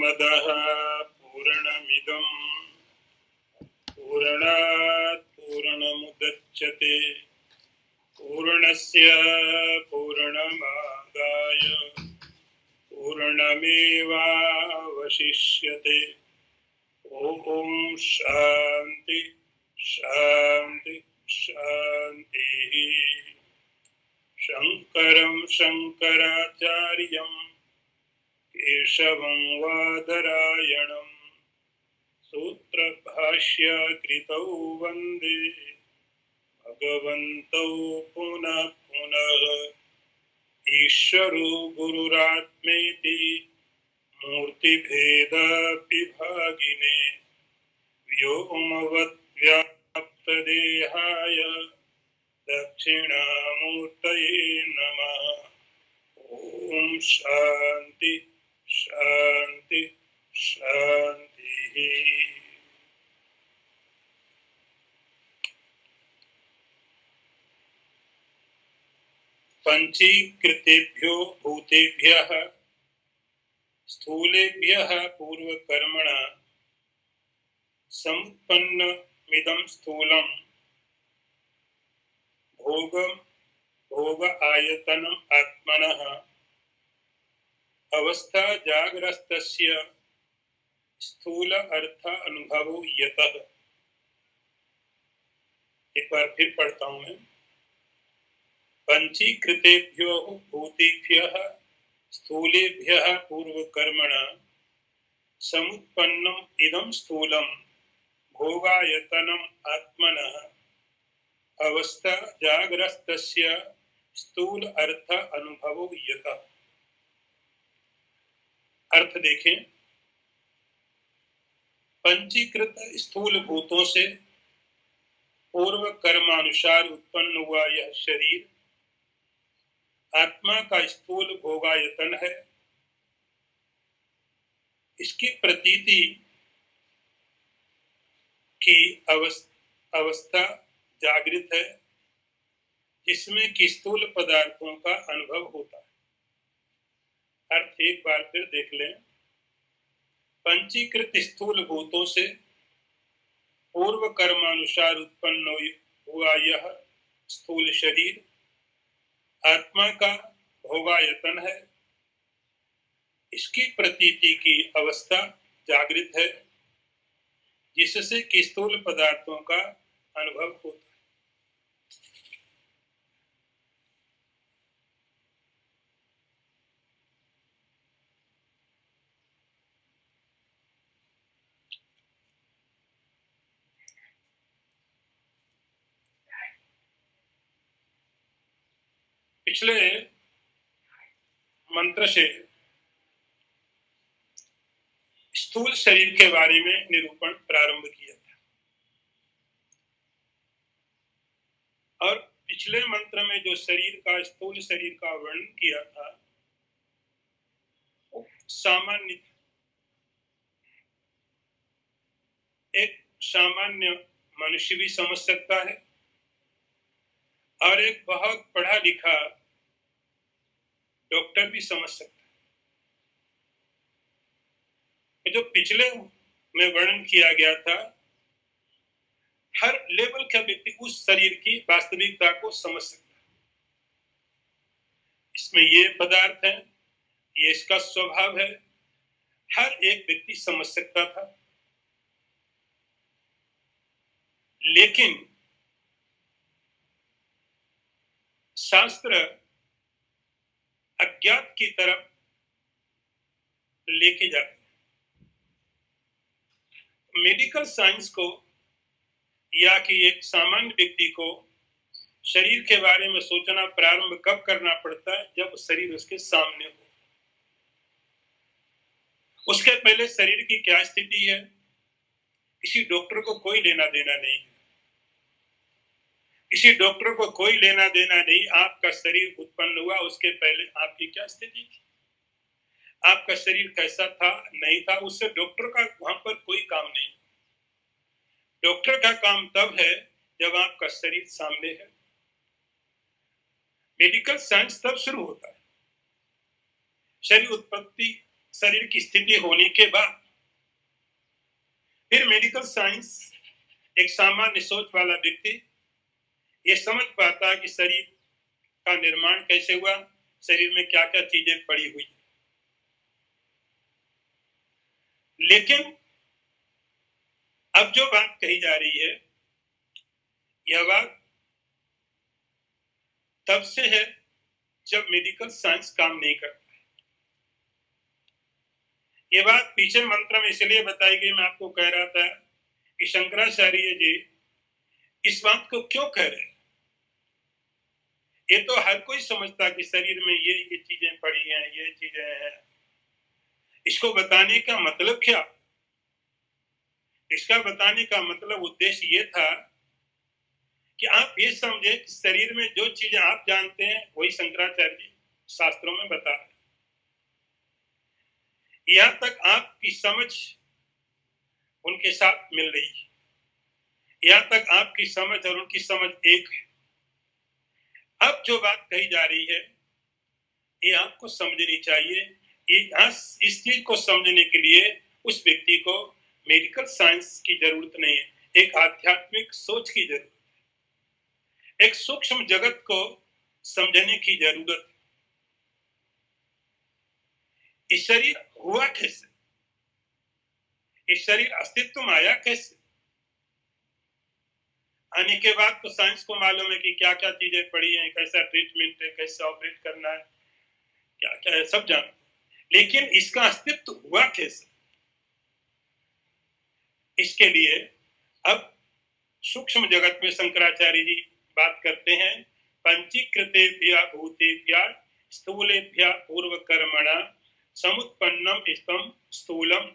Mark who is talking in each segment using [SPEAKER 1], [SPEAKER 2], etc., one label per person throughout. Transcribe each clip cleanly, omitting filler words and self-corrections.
[SPEAKER 1] पूर्णमदः पूर्णमिदं पूर्णात् पूर्णमुदच्यते पूर्णस्य पूर्णमादाय पूर्णमेवावशिष्यते। ओम शांति शांति शांतिः। शंकरं शंकराचार्यं केशवं वादरायणं सूत्रभाष्यकृतौ वन्दे भगवन्तौ पुनः पुनः। ईश्वरो गुरुरात्मेति मूर्तिभेदविभागिने व्योमवद्व्याप्तदेहाय दक्षिणामूर्तये नमः। ओम शांति शांति शांति। पंचीकृतेभ्यो भूतेभ्यः स्थूलेभ्यः पूर्वकर्मणा समुत्पन्नमिदं स्थूलं भोग आयतनम् आत्मनः अवस्था जागरस्तस्य स्थूल अर्थ अनुभवो यतः। एक बार फिर पढ़ता हूं मैं। पंचीकृतेभ्यो भूतेभ्यः स्थूलेभ्यः पूर्वकर्मणा समुत्पन्नम् इदं स्थूलं भोगायतनम् आत्मनः अवस्था जागरस्तस्य स्थूल अर्थ अनुभवो यतः। अर्थ देखें। पंचीकृत स्थूल भूतों से पूर्व कर्मानुसार उत्पन्न हुआ यह शरीर आत्मा का स्थूल भोगायतन है। इसकी प्रतीति की अवस्था जागृत है, जिसमें कि स्थूल पदार्थों का अनुभव होता है। अर्थ एक बार फिर देख लें। पंचीकृत स्थूल भूतों से पूर्व कर्मानुसार उत्पन्न हुआ यह स्थूल शरीर आत्मा का भोगायतन है। इसकी प्रतीति की अवस्था जागृत है, जिससे कि स्थूल पदार्थों का अनुभव होता है। पिछले मंत्र से स्थूल शरीर के बारे में निरूपण प्रारंभ किया था और पिछले मंत्र में जो शरीर का स्थूल शरीर का वर्णन किया था वो सामान्य, एक सामान्य मनुष्य भी समझ सकता है और एक बहुत पढ़ा लिखा डॉक्टर भी समझ सकता है। जो पिछले में वर्णन किया गया था, हर लेवल का व्यक्ति उस शरीर की वास्तविकता को समझ सकता है। इसमें ये पदार्थ है, ये इसका स्वभाव है, हर एक व्यक्ति समझ सकता था। लेकिन शास्त्र अज्ञात की तरफ लेके जाते हैं। मेडिकल साइंस को या कि एक सामान्य व्यक्ति को शरीर के बारे में सोचना प्रारंभ कब करना पड़ता है? जब शरीर उसके सामने हो। उसके पहले शरीर की क्या स्थिति है, किसी डॉक्टर को कोई लेना देना नहीं है। किसी डॉक्टर को कोई लेना देना नहीं। आपका शरीर उत्पन्न हुआ उसके पहले आपकी क्या स्थिति थी, आपका शरीर कैसा था नहीं था, उससे डॉक्टर का वहां पर कोई काम नहीं। डॉक्टर का काम तब है जब आपका शरीर सामने है। मेडिकल साइंस तब शुरू होता है। शरीर उत्पत्ति शरीर की स्थिति होने के बाद फिर मेडिकल साइंस, एक सामान्य सोच वाला व्यक्ति ये समझ पाता है कि शरीर का निर्माण कैसे हुआ, शरीर में क्या क्या चीजें पड़ी हुई। लेकिन अब जो बात कही जा रही है, यह बात तब से है जब मेडिकल साइंस काम नहीं करता। ये बात पीछे मंत्र में इसलिए बताई गई, मैं आपको कह रहा था कि शंकराचार्य जी इस बात को क्यों कह रहे हैं। ये तो हर कोई समझता कि शरीर में ये चीजें पड़ी हैं, ये चीजें हैं। इसको बताने का मतलब क्या? इसका बताने का मतलब उद्देश्य ये था कि आप ये समझे कि शरीर में जो चीजें आप जानते हैं वही शंकराचार्य जी शास्त्रों में बता रहे। यहां तक आपकी समझ उनके साथ मिल रही है, यहां तक आपकी समझ और उनकी समझ एक है। अब जो बात कही जा रही है ये आपको समझनी चाहिए। इस चीज को समझने के लिए उस व्यक्ति को मेडिकल साइंस की जरूरत नहीं है, एक आध्यात्मिक सोच की जरूरत, एक सूक्ष्म जगत को समझने की जरूरत। इस शरीर हुआ कैसे, इस शरीर अस्तित्व में आया कैसे? आने के बाद तो साइंस को मालूम है कि क्या क्या चीजें पड़ी हैं, कैसा ट्रीटमेंट है, कैसे ऑपरेट करना है, क्या क्या है, सब जानते। लेकिन इसका अस्तित्व हुआ कैसे, इसके लिए अब सूक्ष्म जगत में शंकराचार्य जी बात करते हैं। पंचीकृतेभ्यः भूतेभ्यः स्थूलेभ्यः पूर्व कर्मणा समुत्पन्नम इदं स्थूलम।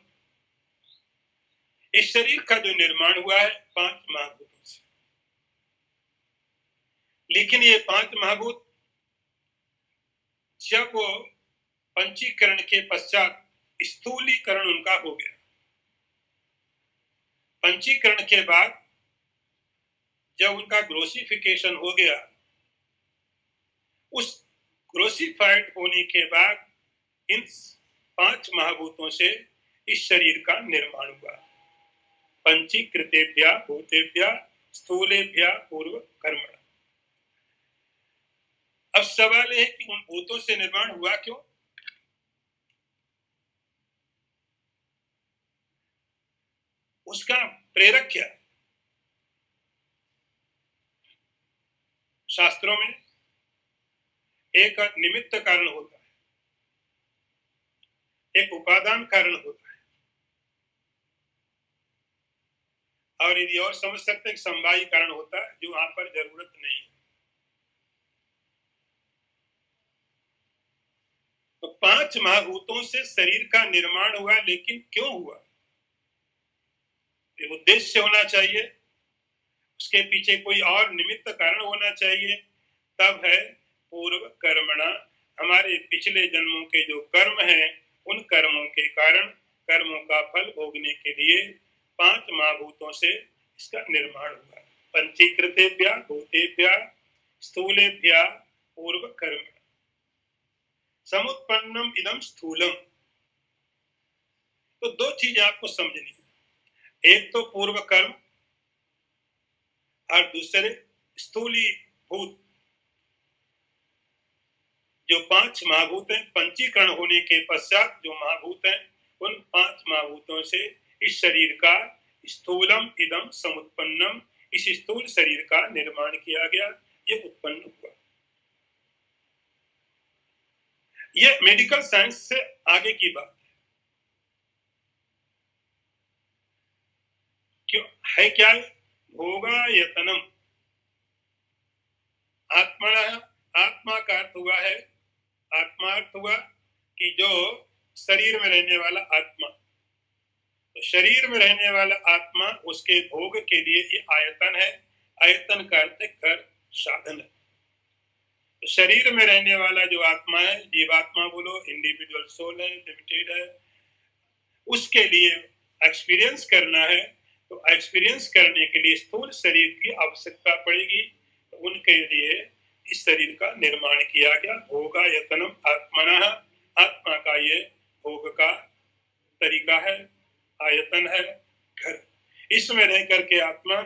[SPEAKER 1] इस शरीर का जो निर्माण हुआ है 5 महाभूतों से, लेकिन ये 5 महाभूत जब वो पंचीकरण के पश्चात स्थूलीकरण उनका हो गया, पंचीकरण के बाद जब उनका ग्रोसिफिकेशन हो गया, उस ग्रोसिफाइड होने के बाद इन 5 महाभूतों से इस शरीर का निर्माण हुआ। पंचीकृतेभ्यः भूतेभ्यः स्थूलेभ्यः पूर्व कर्मणा। अब सवाल है कि उन भूतों से निर्माण हुआ क्यों? उसका प्रेरक क्या? शास्त्रों में एक निमित्त कारण होता है, एक उपादान कारण होता है, और यदि और समझ सकते हैं समवायी कारण होता है जो वहां पर जरूरत नहीं है। तो 5 महाभूतों से शरीर का निर्माण हुआ, लेकिन क्यों हुआ? उद्देश्य होना चाहिए, उसके पीछे कोई और निमित्त कारण होना चाहिए। तब है पूर्व कर्मणा, हमारे पिछले जन्मों के जो कर्म हैं उन कर्मों के कारण कर्मों का फल भोगने के लिए 5 महाभूतों से इसका निर्माण हुआ। पंचीकृतेभ्यः भूतेभ्यः स्थूलेभ्यः पूर्व कर्मणा समुत्पन्नम इदं स्थूलम। तो 2 चीजें आपको समझनी है, एक तो पूर्व कर्म और दूसरे स्थूलीभूत जो 5 महाभूत हैं। पंचीकरण होने के पश्चात जो महाभूत हैं उन 5 महाभूतों से इस शरीर का स्थूलम इदं समुत्पन्नम, इस स्थूल शरीर का निर्माण किया गया, ये उत्पन्न हुआ। ये मेडिकल साइंस से आगे की बात है। क्यों है? क्या भोगा यतनम, आत्मा, आत्मा का अर्थ हुआ है, आत्मा अर्थ हुआ कि जो शरीर में रहने वाला आत्मा, तो शरीर में रहने वाला आत्मा, उसके भोग के लिए ये आयतन है। आयतन का अर्थ है घर, साधन है। तो शरीर में रहने वाला जो आत्मा है, जीवात्मा बोलो, इंडिविजुअल सोल है, लिमिटेड है, उसके लिए एक्सपीरियंस करना है। तो एक्सपीरियंस करने के लिए स्थूल शरीर की आवश्यकता पड़ेगी। तो उनके लिए इस शरीर का निर्माण किया गया। भोगा यतनम आत्मनः, आत्मा का ये भोग का इसमें रह करके आत्मा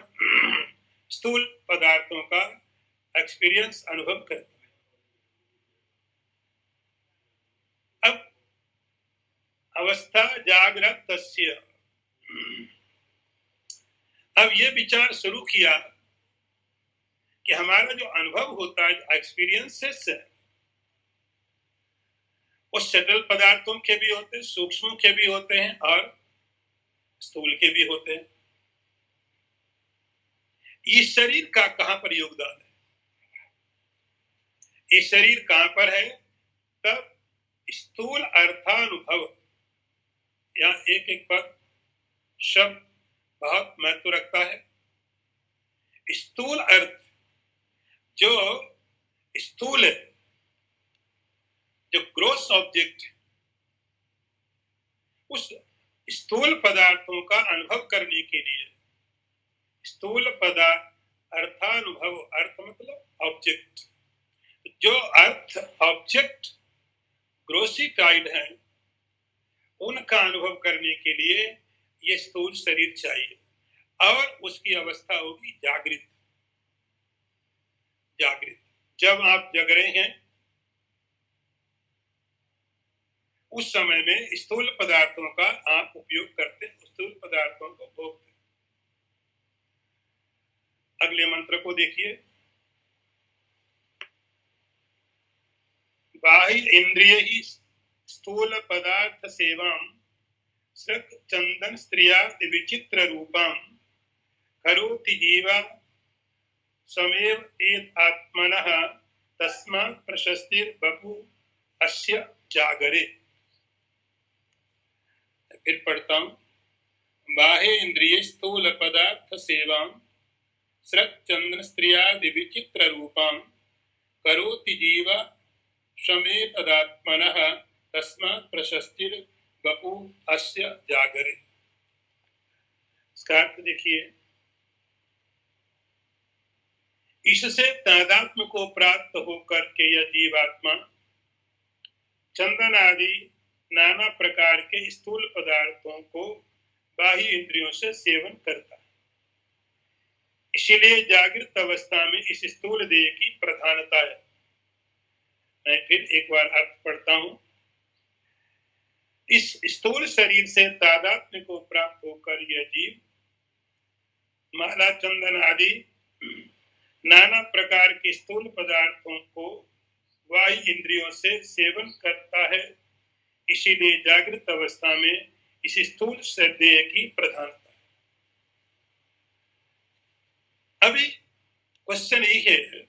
[SPEAKER 1] स्थूल पदार्थों का एक्सपीरियंस अनुभव करता है। अब अवस्था जागृत तस्य, अब ये विचार शुरू किया कि हमारा जो अनुभव होता है, एक्सपीरियंसेस है, वो सटल पदार्थों के भी होते हैं, सूक्ष्म के भी होते हैं और स्थूल के भी होते हैं। इस शरीर का कहां पर योगदान है? ये शरीर कहां पर है? तब स्थूल अर्थानुभव, या एक एक पद शब्द बहुत महत्व रखता है। स्थूल अर्थ, जो स्थूल है, जो ग्रोस ऑब्जेक्ट, उस स्थूल पदार्थों का अनुभव करने के लिए स्थूल पदार्थ अर्थानुभव, अर्थ मतलब ऑब्जेक्ट, जो अर्थ ऑब्जेक्ट ग्रोसिफाइड है, उनका अनुभव करने के लिए ये स्थूल शरीर चाहिए, और उसकी अवस्था होगी जागृत। जागृत जब आप जग रहे हैं, उस समय में स्थूल पदार्थों का आप उपयोग करते हैं, स्थूल पदार्थों को भोगते हैं। अगले मंत्र को देखिए। बाह्य इंद्रिय ही स्थूल पदार्थ सेवां सृक चंदन स्त्रिया विचित्र रूपं करोति जीवा स्वमेव एत आत्मनः तस्मात् प्रशस्तिर बपु अस्य जागरे। फिर पढ़ता हूं। बाह्य इंद्रिय स्थूल पदार्थ सेवां सृक चंदन स्त्रिया विचित्र रूपं करोति जीवा स्वमेव तदात्मनः तस्मात् प्रशस्तिर बपु अस्य जागरे। इसका अर्थ देखिए। इससे तादात्म्य को प्राप्त होकर के यह जीवात्मा चंदन आदि नाना प्रकार के स्थूल पदार्थों को बाह्य इंद्रियों से सेवन करता है। इसलिए जागृत अवस्था में इस स्थूल देह की प्रधानता है। मैं फिर एक बार अर्थ पढ़ता हूं। इस स्थूल शरीर से तादात्म्य को प्राप्त होकर यह जीव माला चंदन आदि नाना प्रकार के स्थूल पदार्थों को बाह्य इंद्रियों से सेवन करता है। इसीलिए जागृत अवस्था में इस स्थूल देह की प्रधानता। अभी क्वेश्चन ये है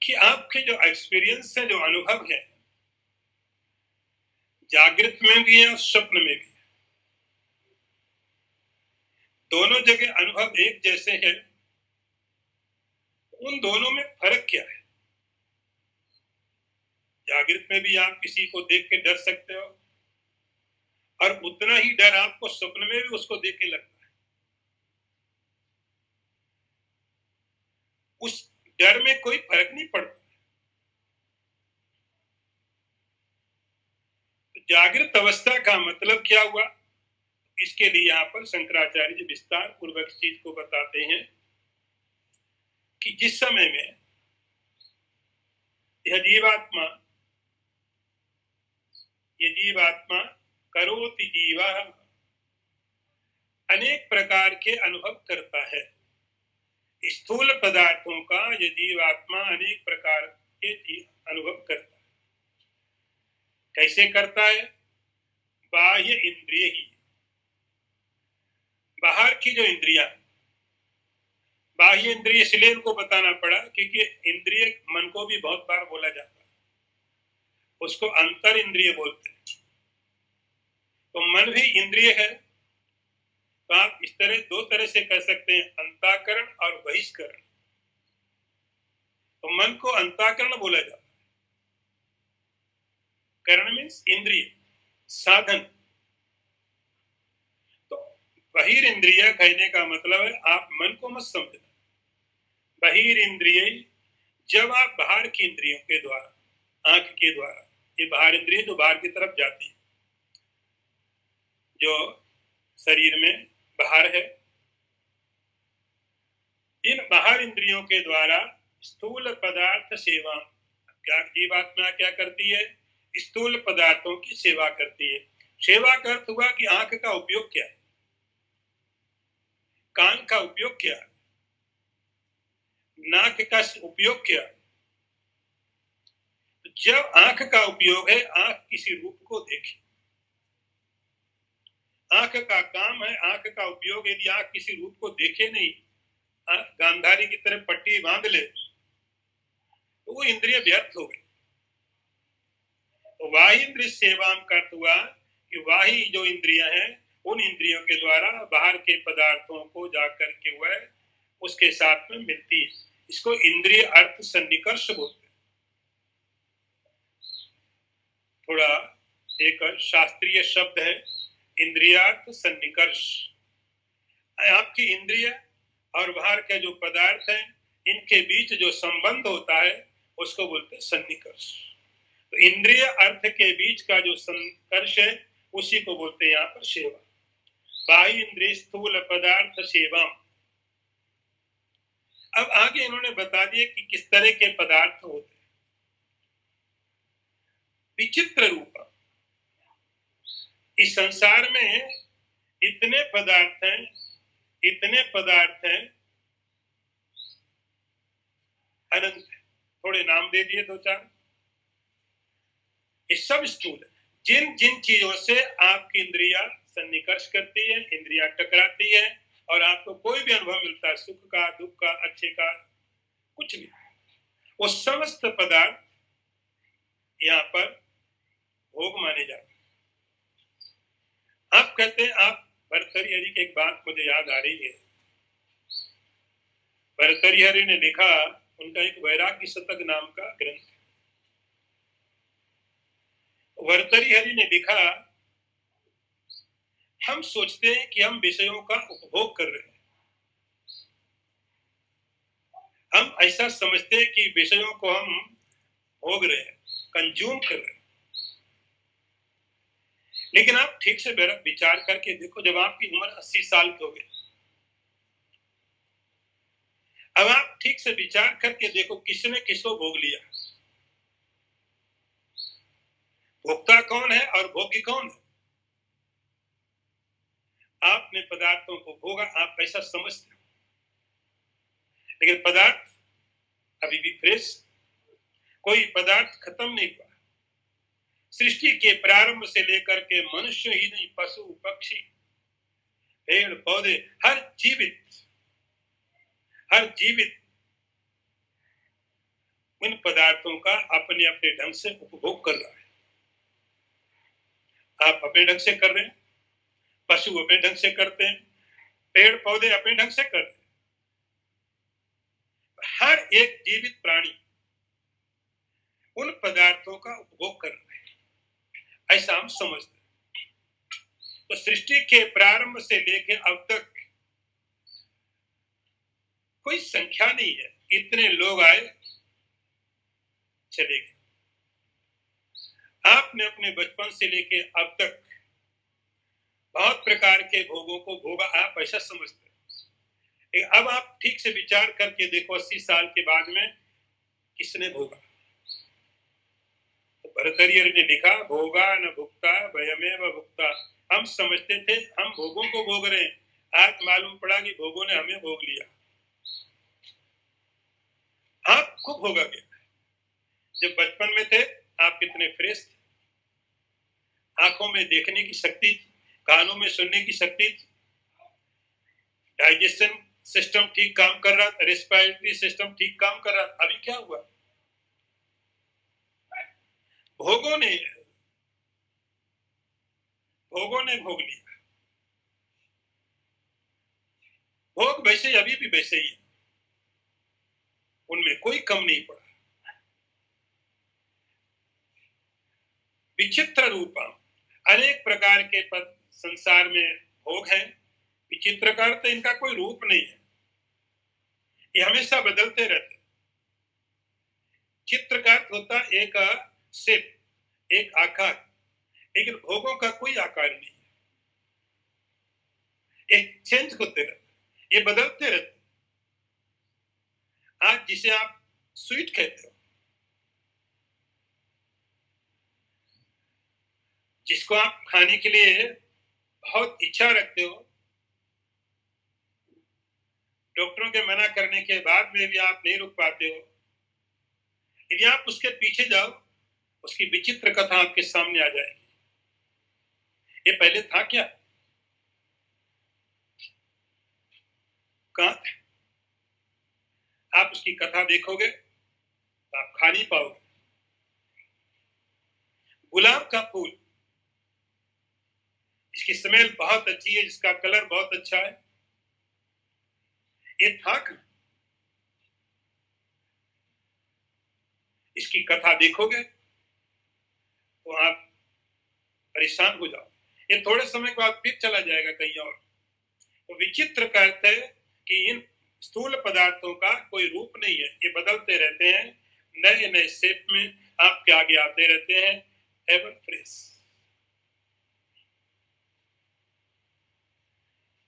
[SPEAKER 1] कि आपके जो एक्सपीरियंस है, जो अनुभव है, जागृत में भी है और स्वप्न में भी है। दोनों जगह अनुभव एक जैसे है। उन दोनों में फर्क क्या है? जागृत में भी आप किसी को देख के डर सकते हो, और उतना ही डर आपको स्वप्न में भी उसको देख के लगता है। उस डर में कोई फर्क नहीं पड़ता। जागृत अवस्था का मतलब क्या हुआ? इसके लिए यहाँ पर शंकराचार्य जी विस्तार पूर्वक चीज को बताते हैं कि जिस समय में यह जीवात्मा करोति जीवा अनेक प्रकार के अनुभव करता है। स्थूल पदार्थों का यह जीवात्मा अनेक प्रकार के अनुभव करता है। कैसे करता है? बाह्य इंद्रिय ही, बाहर की जो इंद्रियां, बाह्य इंद्रिय इसलिए इनको बताना पड़ा क्योंकि इंद्रिय मन को भी बहुत बार बोला जाता है, उसको अंतर इंद्रिय बोलते हैं। तो मन भी इंद्रिय है। तो आप इस तरह दो तरह से कह सकते हैं, अंताकरण और बहिष्करण। तो मन को अंताकरण बोला जाता है। करण मीन्स इंद्रिय, साधन। तो बहिर्इंद्रिय कहने का मतलब है आप मन को मत समझना। बहिर्इंद्रिय जब आप बाहर की इंद्रियों के द्वारा, आंख के द्वारा, ये बाहर इंद्रिय जो बाहर की तरफ जाती है, जो शरीर में बाहर है। इन बाहर इंद्रियों के द्वारा स्थूल पदार्थ सेवा, क्या जीवात्मा क्या करती है? स्थूल पदार्थों की सेवा करती है। सेवा का अर्थ हुआ कि आंख का उपयोग क्या है, कान का उपयोग क्या है, नाक का उपयोग क्या है। जब आंख का उपयोग है, आंख किसी रूप को देखे, आंख का काम है, आंख का उपयोग। यदि आंख किसी रूप को देखे नहीं, गांधारी की तरह पट्टी बांध ले, तो वो इंद्रिय व्यर्थ हो गई। तो वाही इंद्रिय सेवा का अर्थ हुआ कि वाही जो इंद्रियां हैं, उन इंद्रियों के द्वारा बाहर के पदार्थों को जाकर के वह उसके साथ में मिलती है। इसको इंद्रिय अर्थ सन्निकर्ष बोलते हैं। थोड़ा एक शास्त्रीय शब्द है इंद्रियार्थ सन्निकर्ष। आपकी इंद्रिय और बाहर के जो पदार्थ हैं, इनके बीच जो संबंध होता है उसको बोलते हैं सन्निकर्ष। तो इंद्रिय अर्थ के बीच का जो संकर्ष है, उसी को बोलते हैं यहाँ पर सेवा। बाह्य इंद्रिय स्थूल पदार्थ सेवा। अब आगे इन्होंने बता दिया कि किस तरह के पदार्थ होते हैं। विचित्र रूप, इस संसार में इतने पदार्थ हैं, इतने पदार्थ हैं, अनंत। थोड़े नाम दे दिए दो चार। ये सब स्थूल है। जिन जिन चीजों से आपकी इंद्रिया सन्निकर्ष करती है, इंद्रिया टकराती है और आपको कोई भी अनुभव मिलता है, सुख का, दुख का, अच्छे का, कुछ भी, वो समस्त पदार्थ यहाँ पर भोग माने जाते हैं। आप कहते हैं, आप भर्तृहरि की एक बात मुझे याद आ रही है। भर्तृहरि ने लिखा, उनका एक वैराग्य शतक नाम का ग्रंथ। भर्तृहरि ने लिखा, हम सोचते हैं कि हम विषयों का उपभोग कर रहे हैं। हम ऐसा समझते हैं कि विषयों को हम भोग रहे हैं, कंज्यूम कर रहे हैं। लेकिन आप ठीक से विचार करके देखो, जब आपकी उम्र 80 साल की हो गई, अब आप ठीक से विचार करके देखो, किसने किसको भोग लिया? भोक्ता कौन है और भोगी कौन है? आपने पदार्थों को भोगा, आप ऐसा समझते हो, लेकिन पदार्थ अभी भी फ्रेश, कोई पदार्थ खत्म नहीं हुआ। सृष्टि के प्रारंभ से लेकर के मनुष्य ही नहीं, पशु पक्षी पेड़ पौधे, हर जीवित इन पदार्थों का अपने अपने ढंग से उपभोग कर रहा है। आप अपने ढंग से कर रहे हैं, पशु अपने ढंग से करते हैं, पेड़ पौधे अपने ढंग से करते हैं। हर एक जीवित प्राणी उन पदार्थों का उपभोग कर रहा है, ऐसा हम समझते हैं। तो सृष्टि के प्रारंभ से लेकर अब तक कोई संख्या नहीं है, इतने लोग आए चले गए। आपने अपने बचपन से लेके अब तक बहुत प्रकार के भोगों को भोगा, आप ऐसा समझते हैं। अब आप ठीक से विचार करके देखो, 80 साल के बाद में किसने भोगा? तो भर्तृहरि ने लिखा, भोगा न भुक्ता भयमेव भुक्ता। हम समझते थे हम भोगों को भोग रहे हैं, आज मालूम पड़ा कि भोगों ने हमें भोग लिया। आपको भोगा गया। जब बचपन में थे, आप कितने फ्रेश थे, आंखों में देखने की शक्ति थी, कानों में सुनने की शक्ति थी, डाइजेशन सिस्टम ठीक काम कर रहा था, रेस्पिरेटरी सिस्टम ठीक काम कर रहा था। अभी क्या हुआ? भोगों ने भोग लिया। भोग वैसे अभी भी वैसे ही है, उनमें कोई कम नहीं पड़ा। विचित्र रूपा, अनेक प्रकार के पद संसार में भोग हैं। विचित्र का अर्थ इनका कोई रूप नहीं है, ये हमेशा बदलते रहते। चित्र का अर्थ होता एक शेप, एक आकार, लेकिन भोगों का कोई आकार नहीं है। ये चेंज होते रहते, ये बदलते रहते। आज जिसे आप स्वीट कहते हो, जिसको आप खाने के लिए बहुत इच्छा रखते हो, डॉक्टरों के मना करने के बाद में भी आप नहीं रुक पाते हो, यदि आप उसके पीछे जाओ, उसकी विचित्र कथा आपके सामने आ जाएगी। ये पहले था क्या? कहां था? आप उसकी कथा देखोगे तो आप खा नहीं पाओगे। गुलाब का फूल, इसकी स्मेल बहुत अच्छी है, जिसका कलर बहुत अच्छा है, ये था कहां? इसकी कथा देखोगे तो आप परेशान हो जाओ। ये थोड़े समय के बाद फिर चला जाएगा कहीं और। तो विचित्र का अर्थ है कि इन स्थूल पदार्थों का कोई रूप नहीं है, ये बदलते रहते हैं, नए नए शेप में आपके आगे आते रहते हैं, एवर फ्रेश।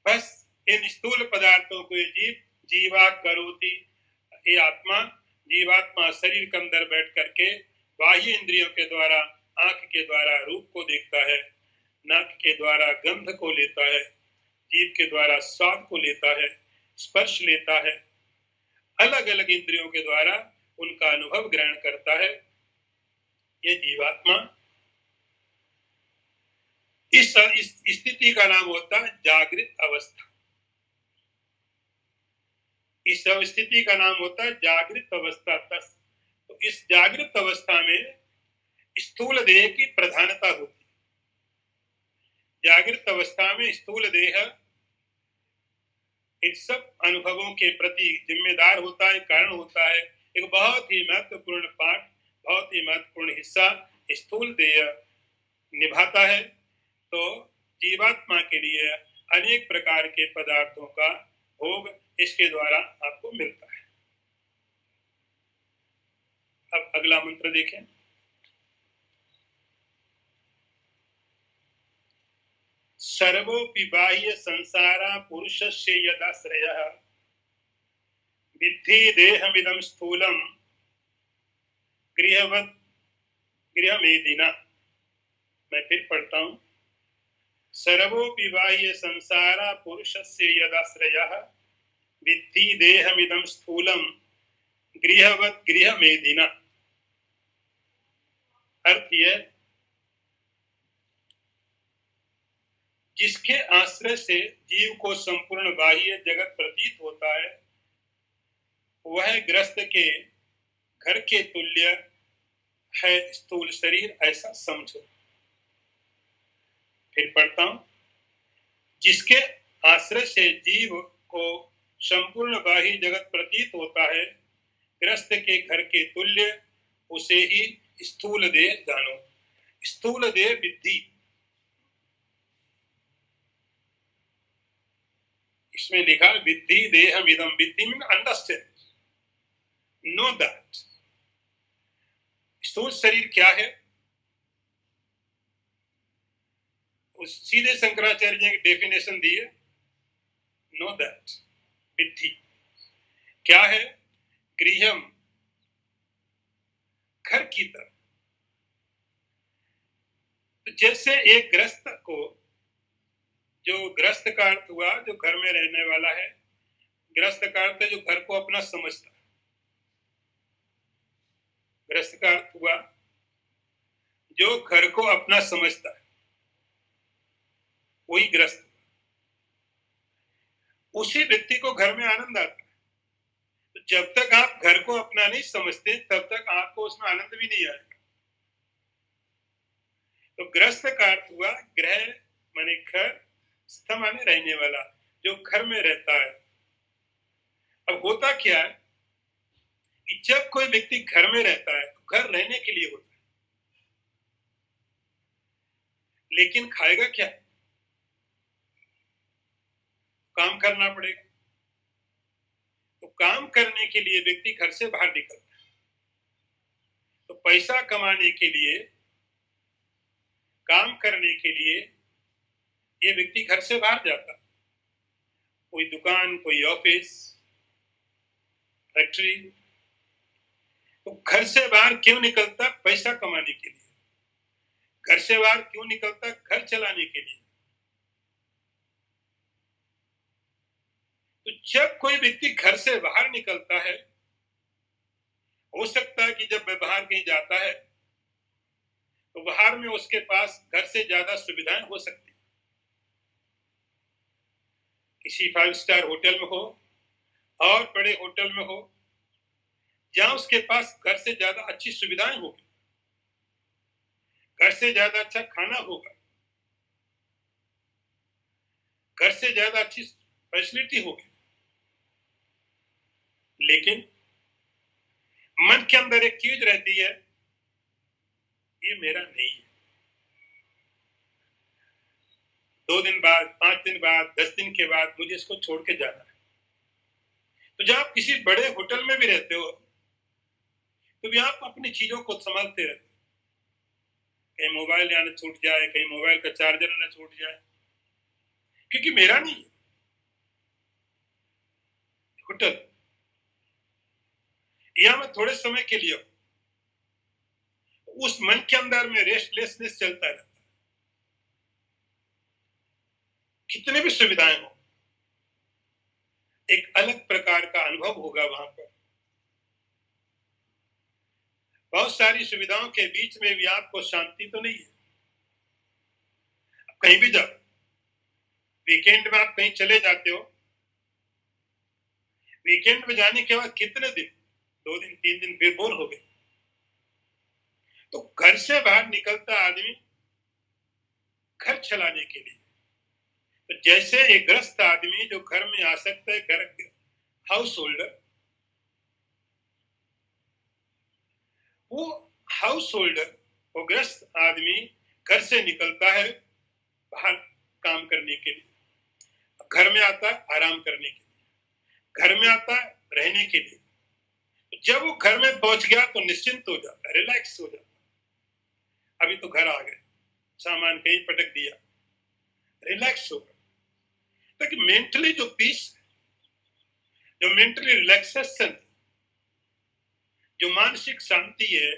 [SPEAKER 1] बस इन स्थूल पदार्थों को जीव जीवा करोति, ये आत्मा, जीवात्मा शरीर के अंदर बैठ करके बाह्य इंद्रियों के द्वारा, आंख के द्वारा रूप को देखता है, नाक के द्वारा गंध को लेता है, जीभ के द्वारा स्वाद को लेता है, स्पर्श लेता है, अलग अलग इंद्रियों के द्वारा उनका अनुभव ग्रहण करता है। ये जीवात्मा, इस स्थिति का नाम होता है जागृत अवस्था। इस स्थिति का नाम होता है जागृत अवस्था। तो इस जागृत अवस्था में स्थूल देह की प्रधानता होती है। जागृत अवस्था में स्थूल देह इन सब अनुभवों के प्रति जिम्मेदार होता है, कारण होता है। एक बहुत ही महत्वपूर्ण पाठ, बहुत ही महत्वपूर्ण हिस्सा स्थूल देह निभाता है। तो जीवात्मा के लिए अनेक प्रकार के पदार्थों का भोग इसके द्वारा आपको मिलता है। अब अगला मंत्र देखें। सर्वोपि बाह्य संसारा पुरुषस्य यदाश्रयः विद्धि देहमिदं स्थूलम गृहवत् गृहमेदिना। मैं फिर पढ़ता हूं। सर्वोपि बाह्य संसारा पुरुषस्य यदाश्रयः विद्धि देहमिदं स्थूलम गृहवत् गृहमेदिना। अर्थ यह, जिसके आश्रय से जीव को संपूर्ण बाह्य जगत प्रतीत होता है, वह ग्रस्त के घर के तुल्य है स्थूल शरीर, ऐसा समझो। फिर पढ़ता हूं। जिसके आश्रय से जीव को संपूर्ण बाह्य जगत प्रतीत होता है, ग्रस्त के घर के तुल्य, उसे ही स्थूल देह जानो। स्थूल देह विद्धि, इसमें लिखा विद्धि देहमिदं। विद्धि मीन अंडरस्टैंड, नो दैट। स्थूल शरीर क्या है? उस सीधे शंकराचार्य जी ने डेफिनेशन दी है, नो दैट। विद्धि क्या है? गृहम, घर की तरह। तो जैसे एक ग्रस्त को, जो ग्रस्त का अर्थ हुआ जो घर में रहने वाला है, ग्रस्त का अर्थ है जो घर को अपना समझता है। ग्रस्त का अर्थ हुआ जो घर को अपना समझता है, वही ग्रस्त। उसी व्यक्ति को घर में आनंद आता है। तो जब तक आप घर को अपना नहीं समझते, तब तक आपको उसमें आनंद भी नहीं आएगा। तो ग्रस्त का अर्थ हुआ ग्रह माने घर, स्थ माने रहने वाला, जो घर में रहता है। अब होता क्या है कि जब कोई व्यक्ति घर में रहता है तो घर रहने के लिए होता है, लेकिन खाएगा क्या? काम करना पड़ेगा। तो काम करने के लिए व्यक्ति घर से बाहर निकलता है। तो पैसा कमाने के लिए, काम करने के लिए ये व्यक्ति घर से बाहर जाता है। कोई दुकान, कोई ऑफिस, फैक्ट्री। तो घर से बाहर क्यों निकलता? पैसा कमाने के लिए। घर से बाहर क्यों निकलता? घर चलाने के लिए। तो जब कोई व्यक्ति घर से बाहर निकलता है, हो सकता है कि जब वह बाहर कहीं जाता है तो बाहर में उसके पास घर से ज्यादा सुविधाएं हो सकती हैं। किसी 5 स्टार होटल में हो और बड़े होटल में हो, जहां उसके पास घर से ज्यादा अच्छी सुविधाएं होगी, घर से ज्यादा अच्छा खाना होगा, घर से ज्यादा अच्छी फैसिलिटी होगी, लेकिन मन के अंदर एक चीज रहती है, ये मेरा नहीं है। 2 दिन बाद, 5 दिन बाद, 10 दिन के बाद मुझे इसको छोड़ के जाना है। तो जब आप किसी बड़े होटल में भी रहते हो तो भी आप अपनी चीजों को संभालते रहते हो। कहीं मोबाइल ना छूट जाए, कहीं मोबाइल का चार्जर ना छूट जाए, क्योंकि मेरा नहीं है होटल। या मैं थोड़े समय के लिए, उस मन के अंदर में रेस्टलेसनेस चलता रहता है। कितने भी सुविधाएं हो, एक अलग प्रकार का अनुभव होगा वहां पर। बहुत सारी सुविधाओं के बीच में भी आपको शांति तो नहीं है। कहीं भी जाओ, वीकेंड में आप कहीं चले जाते हो, वीकेंड में जाने के बाद कितने दिन, 2 दिन 3 दिन फिर बोर हो गए। तो घर से बाहर निकलता आदमी घर चलाने के लिए। तो जैसे एक ग्रस्त आदमी जो घर में आ सकता है, घर हाउस होल्डर, वो हाउस होल्डर, वो ग्रस्त आदमी घर से निकलता है बाहर काम करने के लिए, घर में आता है आराम करने के लिए, घर में आता है रहने के लिए। जब वो घर में पहुंच गया तो निश्चिंत हो जाता है, रिलैक्स हो जाता है। अभी तो घर आ गए, सामान कहीं पटक दिया, रिलैक्स हो गया। ताकि मेंटली जो पीस, जो मेंटली रिलैक्सेशन, जो मानसिक शांति है,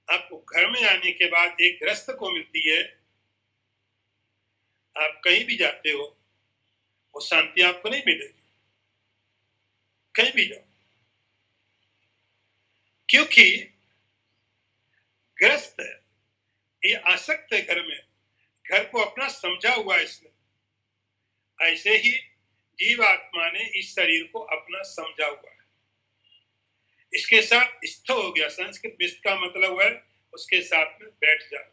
[SPEAKER 1] आपको घर में आने के बाद एक गृहस्थ को मिलती है। आप कहीं भी जाते हो, वो शांति आपको नहीं मिलेगी, कहीं भी जाओ, क्योंकि ग्रस्त है, ये आसक्त है घर में, घर को अपना समझा हुआ है इसने। ऐसे ही जीवात्मा ने इस शरीर को अपना समझा हुआ है, इसके साथ स्थ हो गया। संस्कृत में इसका मतलब है उसके साथ में बैठ जाना,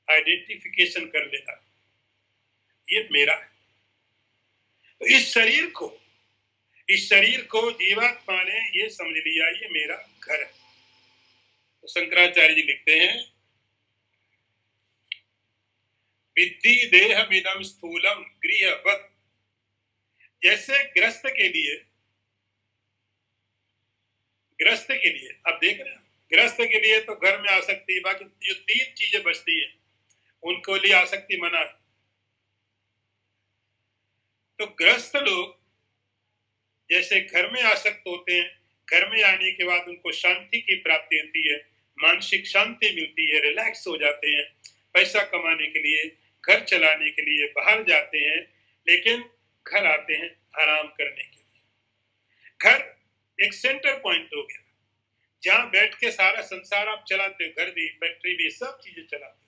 [SPEAKER 1] आइडेंटिफिकेशन कर लेना, ये मेरा है। तो इस शरीर को जीवात्मा ने ये समझ लिया, ये मेरा घर है। तो शंकराचार्य जी लिखते हैं, विद्धि देहमिदं स्थूलम गृहवत्। जैसे ग्रस्त के लिए अब देख रहे हैं, ग्रस्त के लिए तो घर में आसक्ति, बाकी जो 3 चीजें बचती हैं उनको लिए आसक्ति मना है। तो ग्रस्त लोग जैसे घर में आसक्त होते हैं, घर में आने के बाद उनको शांति की प्राप्ति होती है, मानसिक शांति मिलती है, रिलैक्स हो जाते हैं, पैसा कमाने के लिए, घर चलाने के लिए बाहर जाते हैं, लेकिन घर आते हैं आराम करने के लिए। घर एक सेंटर पॉइंट हो गया, जहां बैठ के सारा संसार आप चलाते हो, घर भी, फैक्ट्री भी, सब चीजें चलाते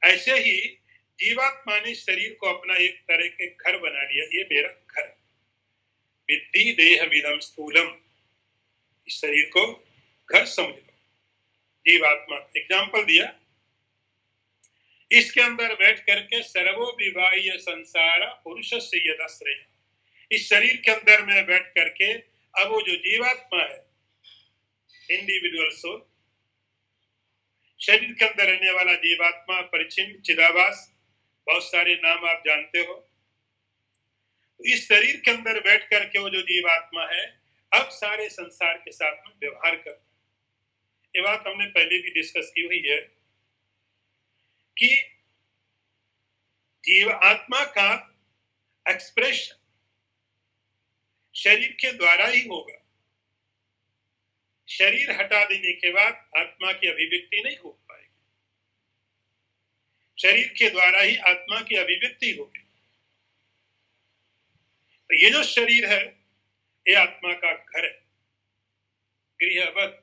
[SPEAKER 1] हो। ऐसे ही जीवात्मा ने शरीर को अपना एक तरह के घर बना लिया, ये मेरा घर है। विद्धि देहमिदं स्थूलम, इस शरीर को घर समझ लो। जीवात्मा एग्जाम्पल दिया, इसके अंदर बैठ करके सर्वो विवाह्य संसार पुरुष से यदाश्रय, इस शरीर के अंदर में बैठ करके अब वो जो जीवात्मा है, इंडिविजुअल सोल, शरीर के अंदर रहने वाला जीवात्मा, परिचिन्न, चिदाभास, बहुत सारे नाम आप जानते हो। इस शरीर के अंदर बैठ करके वो जो जीवात्मा है अब सारे संसार के साथ में व्यवहार करता है। ये बात हमने पहले भी डिस्कस की हुई है कि जीवात्मा का एक्सप्रेशन शरीर के द्वारा ही होगा। शरीर हटा देने के बाद आत्मा की अभिव्यक्ति नहीं हो पाएगी। शरीर के द्वारा ही आत्मा की अभिव्यक्ति होगी। तो ये जो शरीर है ये आत्मा का घर है, गृहवत।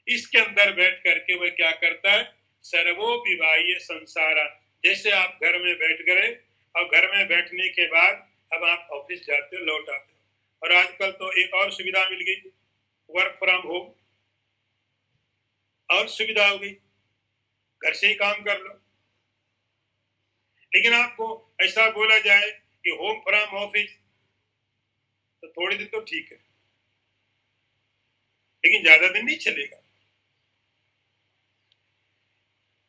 [SPEAKER 1] इसके अंदर बैठ करके वह क्या करता है? सर्वो विवाह्य संसारा। जैसे आप घर में बैठ गए और घर में बैठने के बाद अब आप ऑफिस जाते हो, लौट आते हो। और आजकल तो एक और सुविधा मिल गई, वर्क फ्रॉम होम। और सुविधा हो गई, घर से ही काम कर लो। लेकिन आपको ऐसा बोला जाए कि होम फ्रॉम ऑफिस, तो थोड़े दिन तो ठीक है, लेकिन ज्यादा दिन नहीं चलेगा।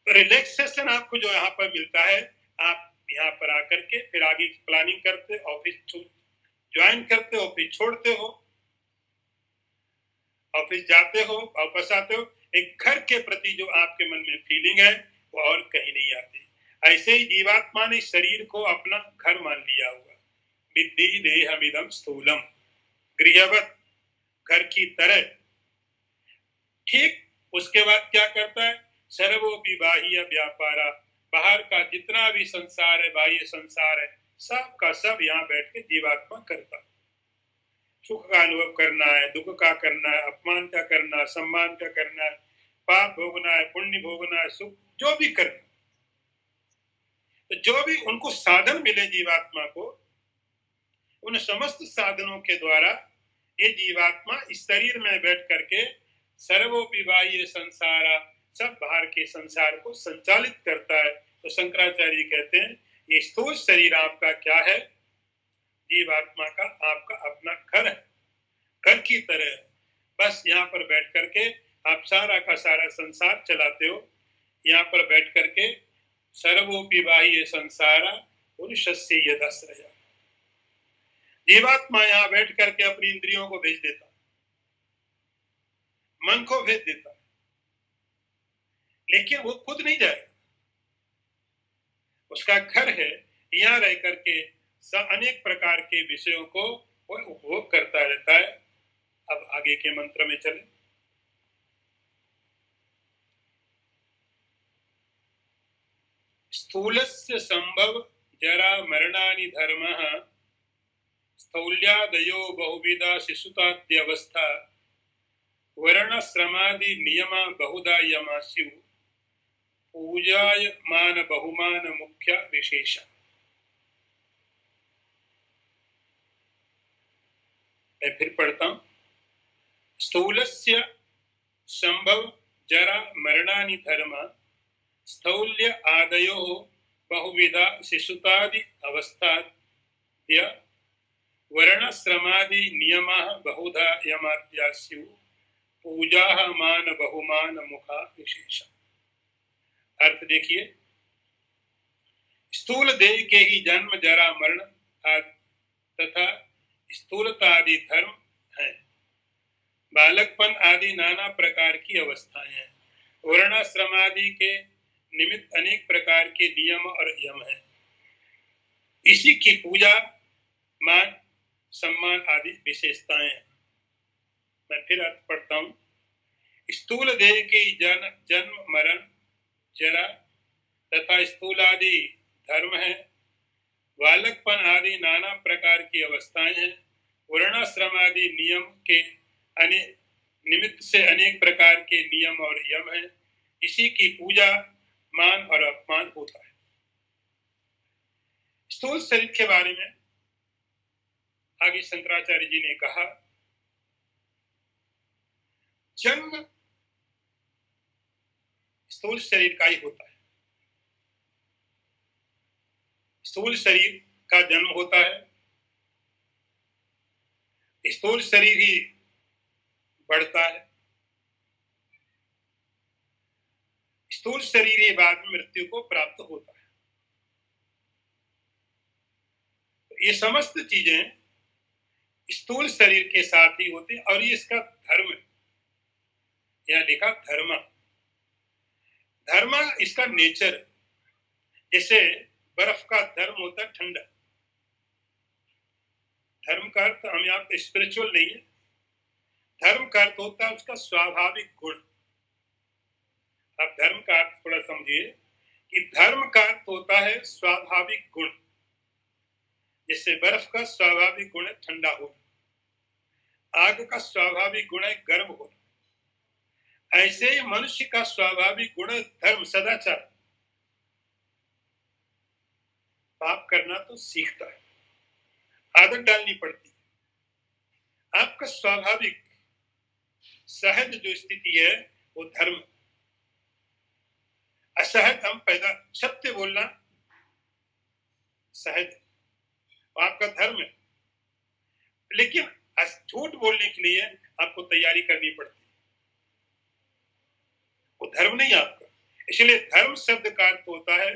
[SPEAKER 1] तो रिलैक्सेशन आपको जो यहाँ पर मिलता है, आप यहाँ पर आकर के फिर आगे की प्लानिंग करते, ऑफिस ज्वाइन करते, ऑफिस छोड़ते हो, ऑफिस जाते हो, वापस आते हो। एक घर के प्रति जो आपके मन में फीलिंग है वो और कहीं नहीं आती। ऐसे ही जीवात्मा ने शरीर को अपना घर मान लिया हुआ। विद्धि देहमिदं स्थूलम, गृहवत, घर की तरह। ठीक उसके बाद क्या करता है? सर्वोपि बाह्य व्यापारा, बाहर का जितना भी संसार है, बाह्य संसार है, सब का सब यहाँ बैठ के जीवात्मा करता है। सुख का अनुभव करना है, दुख का करना है, अपमान का करना है, सम्मान का करना है, पाप भोगना है, पुण्य भोगना है, सुख जो भी करना। तो जो भी उनको साधन मिले जीवात्मा को, उन समस्त साधनों के द्वारा ये जीवात्मा इस शरीर में बैठ करके सर्वोपि बाह्य संसारा, सब बाहर के संसार को संचालित करता है। तो शंकराचार्य कहते हैं ये स्थूल शरीर आपका क्या है? जीवात्मा का आपका अपना घर है, घर की तरह। बस यहाँ पर बैठ करके आप सारा का सारा संसार चलाते हो। यहाँ पर बैठ करके सर्वोपि बाह्य संसारा पुरुषस्य यदश्रया, जीवात्मा यहाँ बैठ करके अपनी इंद्रियों को भेज देता, मन को भेज देता, लेकिन वो खुद नहीं जाएगा। उसका घर है, यहाँ रह करके अनेक प्रकार के विषयों को वो उपभोग करता रहता है। अब आगे के मंत्र में चले। स्थूलस्य संभव जरा मरणानि धर्मः, स्थौल्यादयो बहुविधा शिशुताद्यवस्था, वर्ण श्रमादि नियमा बहुधा यमास्यु, पूजाय मान बहुमान मुख्य विशेष। मैं फिर पढ़ता हूं। स्थूलस्य संभव जरा मरणानि धर्म, स्थौल्य आदयो बहुविधा शिशुतादि अवस्था, वर्ण श्रमादि नियमा बहुधा यमाद्यास्यु, पूजा मान बहुमान मुखा विशेष। अर्थ देखिए, स्थूल देह के ही जन्म जरा मरण तथा स्थूलता आदि धर्म है। बालकपन आदि नाना प्रकार की अवस्थाएं हैं। वर्णाश्रम आदि के निमित्त अनेक प्रकार के नियम और यम हैं। इसी की पूजा, मान, सम्मान आदि विशेषताएं हैं। मैं फिर अर्थ पढ़ता हूं। स्थूल देह की जन्म मरण जरा तथा स्थूल आदि धर्म है। बालकपन आदि नाना प्रकार की अवस्थाएं हैं। वर्णाश्रम आदि नियम के निमित्त से अनेक प्रकार के नियम और यम हैं। इसी की पूजा, मान और अपमान होता है। स्थूल शरीर के बारे में आगे शंकराचार्य जी ने कहा, जन्म स्थूल शरीर का ही होता है। स्थूल शरीर का जन्म होता है, स्थूल शरीर ही बढ़ता है, स्थूल शरीर ही बाद में मृत्यु को प्राप्त होता है। ये समस्त चीजें स्थूल शरीर के साथ ही होती है और ये इसका धर्म है। यहां लिखा धर्म, धर्म इसका नेचर। जैसे बर्फ का धर्म होता है ठंडा, धर्म का अर्थ हम यहाँ पे स्पिरिचुअल नहीं है, धर्म का अर्थ होता है उसका स्वाभाविक गुण। आप धर्म का अर्थ थोड़ा समझिए कि धर्म का अर्थ होता है स्वाभाविक गुण। जैसे बर्फ का स्वाभाविक गुण है ठंडा होना, आग का स्वाभाविक गुण है गर्म होना, ऐसे ही मनुष्य का स्वाभाविक गुण है धर्म, सदाचार। पाप करना तो सीखता है, आदत डालनी पड़ती है। आपका स्वाभाविक सहज जो स्थिति है वो धर्म। असहज हम पैदा, सत्य बोलना सहज आपका धर्म है, लेकिन झूठ बोलने के लिए आपको तैयारी करनी पड़ती है, वो धर्म नहीं आपका। इसलिए धर्म शब्द का अर्थ होता है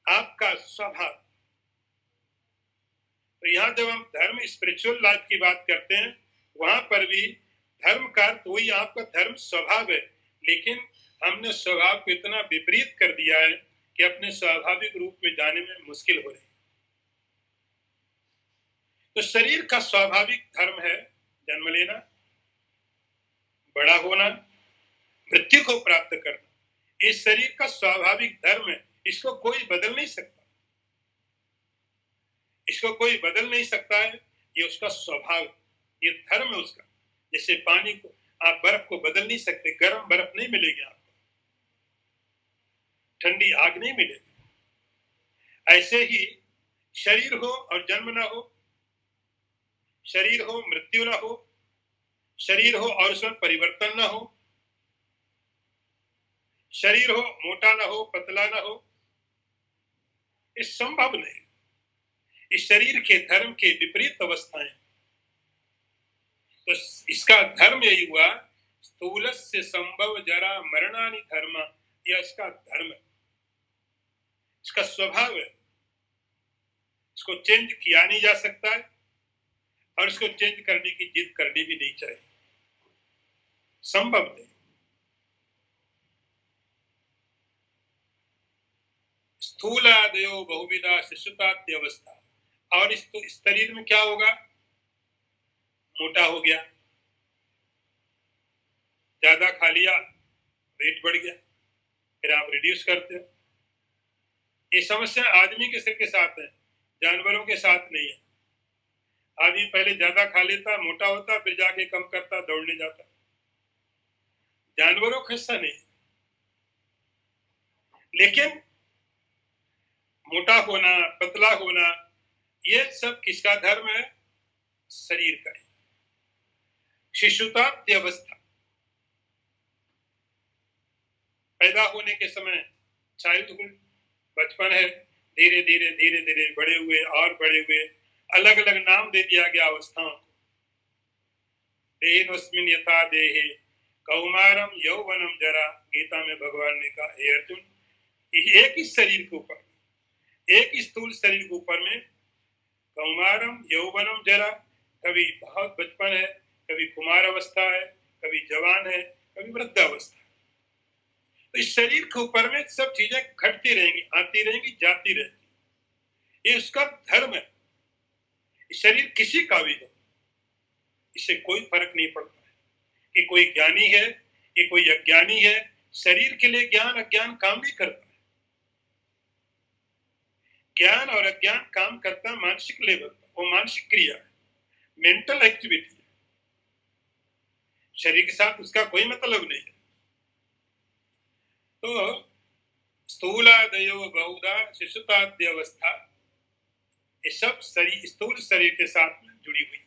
[SPEAKER 1] आपका स्वभाव। तो यहाँ जब हम धर्म स्पिरिचुअल लाइफ की बात करते हैं, वहां पर भी धर्म का अर्थ वही आपका धर्म स्वभाव है, लेकिन हमने स्वभाव को इतना विपरीत कर दिया है कि अपने स्वाभाविक रूप में जाने में मुश्किल हो रही है। तो शरीर का स्वाभाविक धर्म है जन्म लेना, बड़ा होना, मृत्यु को प्राप्त करना। इस शरीर का स्वाभाविक धर्म है, इसको कोई बदल नहीं सकता, इसको कोई बदल नहीं सकता है, ये उसका स्वभाव, ये धर्म है उसका। जैसे पानी को आप बर्फ को बदल नहीं सकते, गर्म बर्फ नहीं मिलेगी आपको, ठंडी आग नहीं मिलेगी। ऐसे ही शरीर हो और जन्म ना हो, शरीर हो मृत्यु ना हो, शरीर हो और उसमें परिवर्तन ना हो, शरीर हो मोटा ना हो पतला ना हो, ये संभव नहीं। इस शरीर के धर्म के विपरीत अवस्थाएं, तो इसका धर्म यही हुआ, स्थूलस्य संभव जरा मरणानि धर्म, यह इसका धर्म है, इसका स्वभाव है। इसको चेंज किया नहीं जा सकता है और इसको चेंज करने की जिद करनी भी नहीं चाहिए, संभव नहीं। स्थूलादयो बहुविधा शिशुताद्यवस्था, और इस शरीर में क्या होगा, मोटा हो गया, ज्यादा खा लिया, वेट बढ़ गया, फिर आप रिड्यूस करते हो। ये समस्या आदमी के सिर के साथ है, जानवरों के साथ नहीं है। आदमी पहले ज्यादा खा लेता, मोटा होता, फिर जाके कम करता, दौड़ने जाता। जानवरों का हिस्सा नहीं। लेकिन मोटा होना, पतला होना, ये सब किसका धर्म है, शरीर का है। शिशुताद्यवस्था, पैदा होने के समय चाइल्डहुड, बचपन है, धीरे धीरे धीरे धीरे बड़े हुए और बड़े हुए, अलग अलग नाम दे दिया गया अवस्थाओं को। देहिनोस्मिन् यथा देहे कौमारम यौवनम जरा, गीता में भगवान ने कहा, हे अर्जुन, एक ही शरीर के ऊपर, एक ही स्थूल शरीर के ऊपर में कौमारम यौवनम जरा, कभी बहुत बचपन है, कभी कुमार अवस्था है, कभी जवान है, कभी वृद्धावस्था। तो इस शरीर के ऊपर में सब चीजें घटती रहेंगी, आती रहेंगी, जाती रहेंगी, ये उसका धर्म है। शरीर किसी का भी हो, इससे कोई फर्क नहीं पड़ता है कि कोई ज्ञानी है कि कोई अज्ञानी है। शरीर के लिए ज्ञान अज्ञान काम नहीं करता है। ज्ञान और अज्ञान काम करता है मानसिक लेवल पर, वो मानसिक क्रिया है, मेंटल एक्टिविटी है। शरीर के साथ उसका कोई मतलब नहीं है। तो स्थूलादयो बहुधा शिशुताद्यवस्था, ये सब शरीर, स्थूल शरीर के साथ में जुड़ी हुई।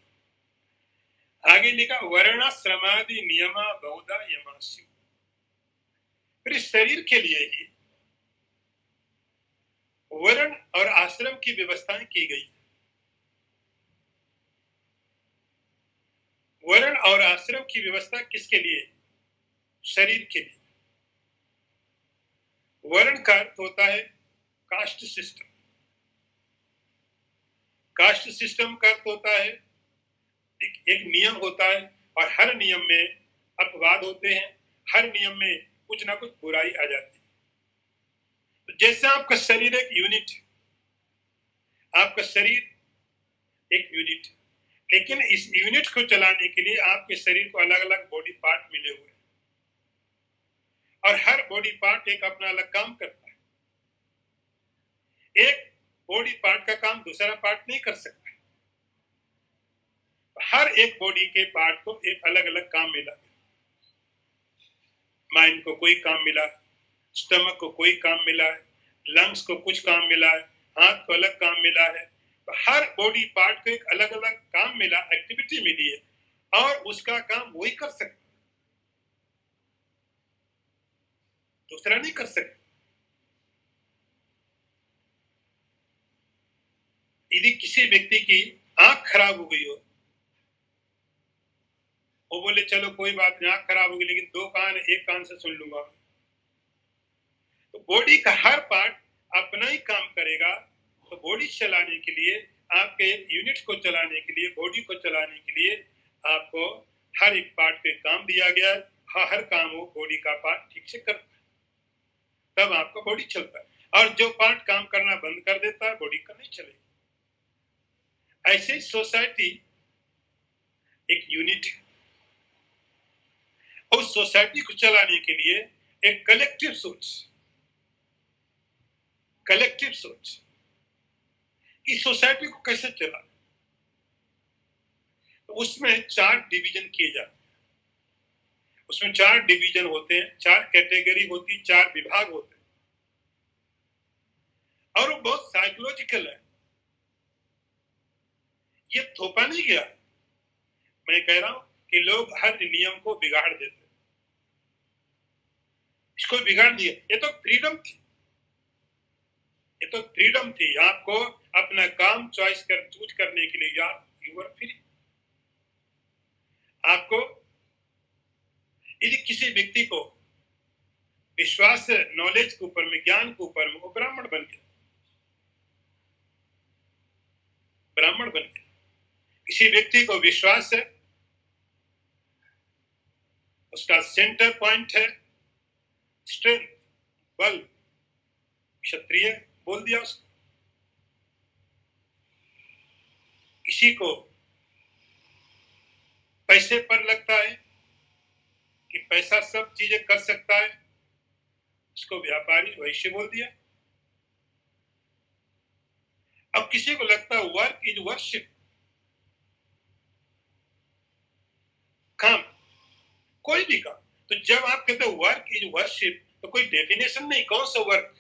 [SPEAKER 1] आगे लिखा वर्णाश्रमादि नियमा बहुधा यमास्यु, फिर इस शरीर के लिए ही वर्ण और आश्रम की व्यवस्थाएं की गई। वर्ण और आश्रम की व्यवस्था किसके लिए, शरीर के लिए। वर्ण का अर्थ होता है कास्ट सिस्टम, कास्ट सिस्टम का अर्थ होता है एक नियम होता है, और हर नियम में अपवाद होते हैं, हर नियम में कुछ ना कुछ बुराई आ जाती है। तो जैसे आपका शरीर एक यूनिट है, आपका शरीर एक यूनिट। लेकिन इस यूनिट को चलाने के लिए आपके शरीर को अलग अलग बॉडी पार्ट मिले हुए हैं और हर बॉडी पार्ट एक अपना अलग काम करता है। एक बॉडी पार्ट का काम दूसरा पार्ट नहीं कर सकता। हर एक बॉडी के पार्ट को एक अलग अलग काम मिला। माइंड को कोई काम मिला, स्टमक को कोई काम मिला है, लंग्स को कुछ काम मिला है, हाथ को अलग काम मिला है। तो हर बॉडी पार्ट को एक अलग अलग काम मिला, एक्टिविटी मिली है और उसका काम वही कर सकता, दूसरा नहीं कर सकता। यदि किसी व्यक्ति की आंख खराब हो गई हो, वो बोले चलो कोई बात नहीं, आंख खराब होगी लेकिन दो कान, एक कान से सुन लूंगा, तो बॉडी का हर पार्ट अपना ही काम करेगा। तो बॉडी चलाने के लिए, आपके यूनिट को चलाने के लिए, बॉडी को चलाने के लिए आपको हर एक पार्ट पे काम दिया गया है। हर काम वो बॉडी का पार्ट ठीक से करता है, तब आपका बॉडी चलता है। और जो पार्ट काम करना बंद कर देता है, बॉडी का नहीं चलेगी। ऐसे सोसाइटी एक यूनिट है। उस सोसाइटी को चलाने के लिए एक कलेक्टिव सोच इस सोसाइटी को कैसे चला, तो उसमें 4 डिवीजन किए जाते हैं। उसमें 4 डिवीजन होते हैं, 4 कैटेगरी होती, 4 विभाग होते हैं और वो बहुत साइकोलॉजिकल है। ये थोपा नहीं गया। मैं कह रहा हूं कि लोग हर नियम को बिगाड़ देते हैं। इसको बिगाड़ दिया। ये तो फ्रीडम थी, आपको अपना काम चूज करने के लिए यू आर फ्री। आपको यदि किसी व्यक्ति को विश्वास है नॉलेज के ऊपर में, ज्ञान के ऊपर में, वो ब्राह्मण बन गया। किसी व्यक्ति को विश्वास है, उसका सेंटर पॉइंट है स्ट्रेंथ, बल, क्षत्रिय बोल दिया उसको। किसी को पैसे पर लगता है कि पैसा सब चीजें कर सकता है, उसको व्यापारी वैश्य बोल दिया। अब किसी को लगता है वर्क इज वर्शिप, काम, कोई भी काम। तो जब आप कहते हो वर्क इज वर्शिप, तो कोई डेफिनेशन नहीं, कौन सा वर्क,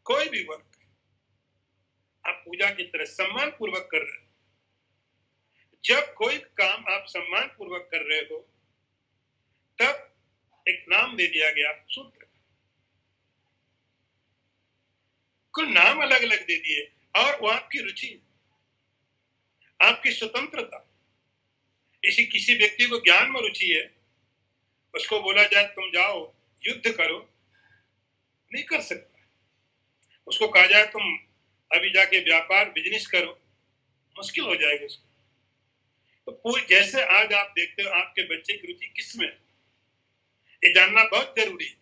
[SPEAKER 1] कोई भी वर्क आप पूजा की तरह सम्मान पूर्वक कर रहे हो। जब कोई काम आप सम्मान पूर्वक कर रहे हो, तब एक नाम दे दिया गया शूद्र। कुल नाम अलग अलग दे दिए और वो आपकी रुचि, आपकी स्वतंत्रता। इसी किसी व्यक्ति को ज्ञान में रुचि है, उसको बोला जाए तुम जाओ युद्ध करो, नहीं कर सकता। उसको कहा जाए तुम अभी जाके व्यापार बिजनेस करो, मुश्किल हो जाएगा उसको। तो पूरी जैसे आज आप देखते हो आपके बच्चे की रुचि किस में, ये जानना बहुत जरूरी है।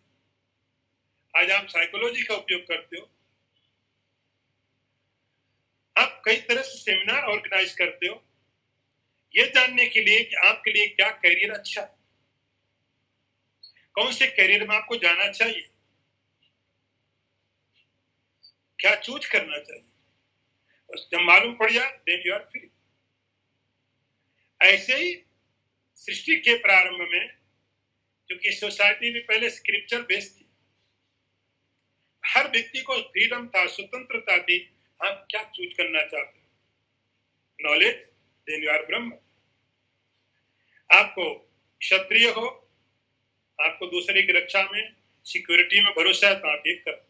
[SPEAKER 1] आज आप साइकोलॉजी का उपयोग करते हो, आप कई तरह से सेमिनार ऑर्गेनाइज करते हो, ये जानने के लिए कि आपके लिए क्या करियर अच्छा, कौन से करियर में आपको जाना चाहिए, क्या चूज करना चाहिए। जब मालूम पड़ जाए देन यू आर फ्री। ऐसे ही सृष्टि के प्रारंभ में, क्योंकि सोसाइटी में पहले स्क्रिप्चर बेस्ड थी, हर व्यक्ति को फ्रीडम था, स्वतंत्रता थी। हम क्या चूज करना चाहते हैं, नॉलेज देन यू आर ब्रह्म। आपको क्षत्रिय हो, आपको दूसरे की रक्षा में, सिक्योरिटी में भरोसा है, तो आप ये करो।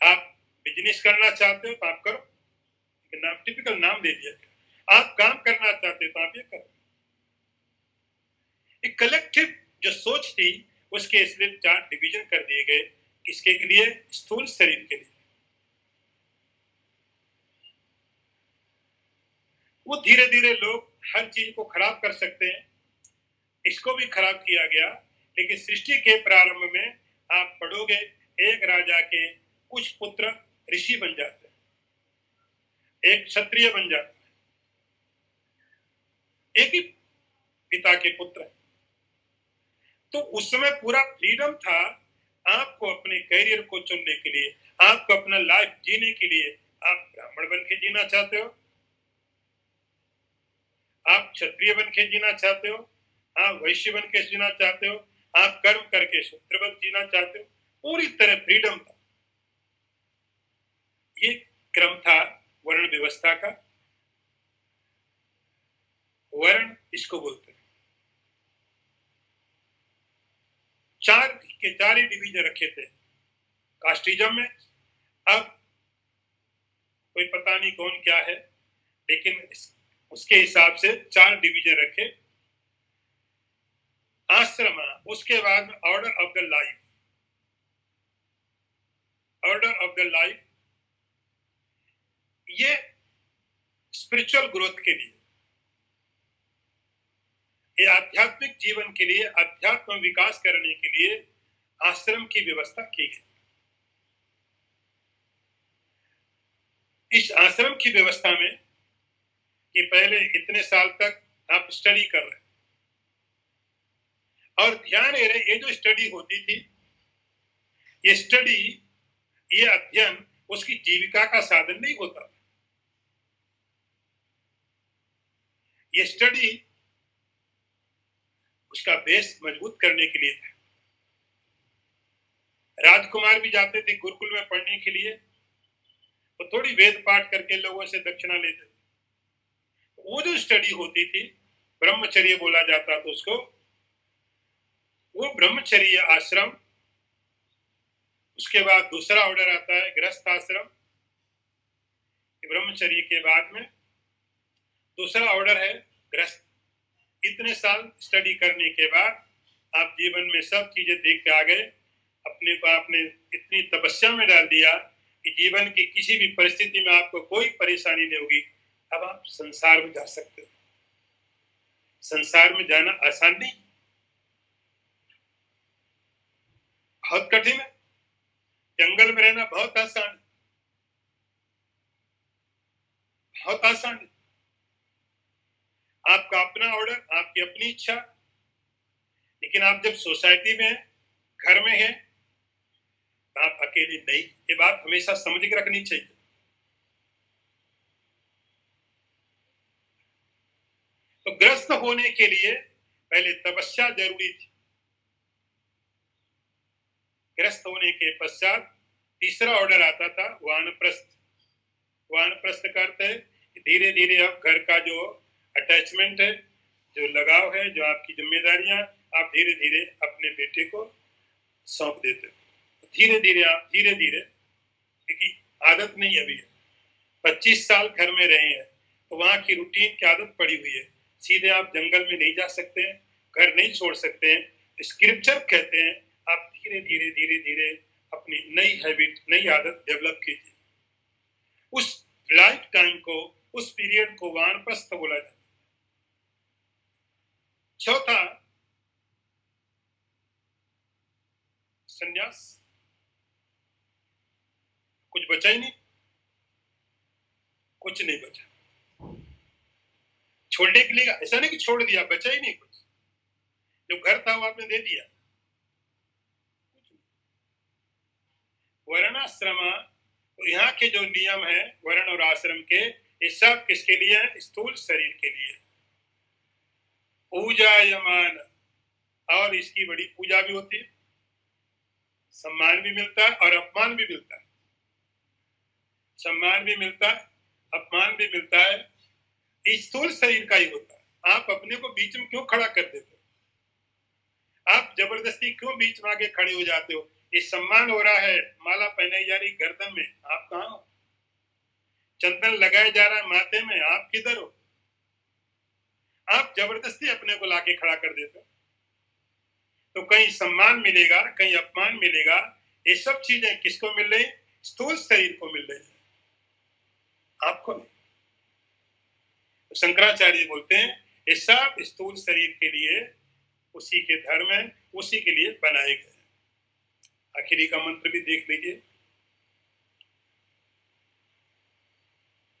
[SPEAKER 1] आप बिजनेस करना चाहते हो तो आप करो, नाम टिपिकल नाम दे दिया। आप काम करना चाहते हो तो आप ये करो। एक कलेक्टिव जो सोच थी, उसके इसलिए 4 डिवीजन कर दिए गए। किसके लिए? स्थूल शरीर के लिए। वो धीरे धीरे लोग हर चीज को खराब कर सकते हैं, इसको भी खराब किया गया। लेकिन सृष्टि के प्रारंभ में आप पढ़ोगे, एक राजा के कुछ पुत्र ऋषि बन जाते हैं, एक क्षत्रिय बन जाता है, एक ही पिता के पुत्र है। तो उस समय पूरा फ्रीडम था आपको अपने करियर को चुनने के लिए, आपको अपना लाइफ जीने के लिए। आप ब्राह्मण बन के जीना चाहते हो, आप क्षत्रिय बन के जीना चाहते हो, आप वैश्य बन के जीना चाहते हो, आप कर्म करके शूद्र बन जीना चाहते हो, पूरी तरह फ्रीडम था। ये क्रम था वर्ण व्यवस्था का। वर्ण इसको बोलते हैं। चार ही डिवीजन रखे थे कास्टिज्म में। अब कोई पता नहीं कौन क्या है, लेकिन उसके हिसाब से 4 डिवीजन रखे। आश्रम, उसके बाद में order of the life. Order of the life ये स्पिरिचुअल ग्रोथ के लिए, ये आध्यात्मिक जीवन के लिए, अध्यात्म विकास करने के लिए आश्रम की व्यवस्था की गई। इस आश्रम की व्यवस्था में कि पहले इतने साल तक आप स्टडी कर रहे हैं, और ध्यान दे रहे, ये जो स्टडी होती थी, ये स्टडी, ये अध्ययन उसकी जीविका का साधन नहीं होता। ये स्टडी उसका बेस मजबूत करने के लिए था। राजकुमार भी जाते थे गुरुकुल में पढ़ने के लिए, तो थोड़ी वेद पाठ करके लोगों से दक्षिणा लेते थे। वो जो स्टडी होती थी, ब्रह्मचर्य बोला जाता था उसको, वो ब्रह्मचर्य आश्रम। उसके बाद दूसरा ऑर्डर आता है गृहस्थ आश्रम। ब्रह्मचर्य के बाद में दूसरा ऑर्डर है गृहस्थ। इतने साल स्टडी करने के बाद आप जीवन में सब चीजें देख के आ गए, अपने को आपने इतनी तपस्या में डाल दिया कि जीवन की किसी भी परिस्थिति में आपको कोई परेशानी नहीं होगी। अब आप संसार में जा सकते हो। संसार में जाना आसान नहीं, बहुत कठिन है। जंगल में रहना बहुत आसान है, बहुत आसान है। आपका अपना ऑर्डर, आपकी अपनी इच्छा। लेकिन आप जब सोसाइटी में, घर में हैं, आप अकेले नहीं। ये बात हमेशा समझ के रखनी चाहिए। तो ग्रस्त होने के लिए पहले तपस्या जरूरी थी। ग्रस्त होने के पश्चात तीसरा ऑर्डर आता था वानप्रस्थ। वानप्रस्थ करते हैं धीरे धीरे अब घर का जो अटैचमेंट है, जो लगाव है, जो आपकी जिम्मेदारियां, आप धीरे धीरे अपने बेटे को सौंप देते हो। धीरे धीरे आप धीरे धीरे, क्योंकि आदत नहीं अभी है, 25 साल घर में रहे हैं, तो वहां की रूटीन की आदत पड़ी हुई है। सीधे आप जंगल में नहीं जा सकते हैं, घर नहीं छोड़ सकते हैं। स्क्रिप्चर कहते हैं आप धीरे धीरे धीरे धीरे अपनी नई हैबिट, नई आदत डेवलप कीजिए। उस लाइफ टाइम को, उस पीरियड को वानप्रस्थ बोला जाता है। चौथा संन्यास। कुछ बचा ही नहीं, कुछ नहीं बचा छोड़ने के लिए। ऐसा नहीं कि छोड़ दिया, बचा ही नहीं कुछ। जो घर था वो आपने दे दिया। वर्णाश्रम, तो यहाँ के जो नियम है वर्ण और आश्रम के, ये सब किसके लिए है? स्थूल शरीर के लिए। पूजायमान, और इसकी बड़ी पूजा भी होती है, सम्मान भी मिलता है और अपमान भी मिलता है। सम्मान भी मिलता है, अपमान भी मिलता है। स्थूल शरीर का ही होता है। आप अपने को बीच में क्यों खड़ा कर देते हो? आप जबरदस्ती क्यों बीच में आके खड़े हो जाते हो? ये सम्मान हो रहा है, माला पहनाई जा रही गर्दन में, आप कहाँ हो? चंदन लगाया जा रहा है माथे में, आप किधर हो? आप जबरदस्ती अपने को लाके खड़ा कर देते हो। तो कहीं सम्मान मिलेगा, कहीं अपमान मिलेगा। ये सब चीजें किसको मिल रही? स्थूल शरीर को मिल रही है, आपको नहीं। तो शंकराचार्य बोलते हैं ये सब स्थूल शरीर के लिए, उसी के धर्म है, उसी के लिए बनाए गए। आखिरी का मंत्र भी देख लीजिए।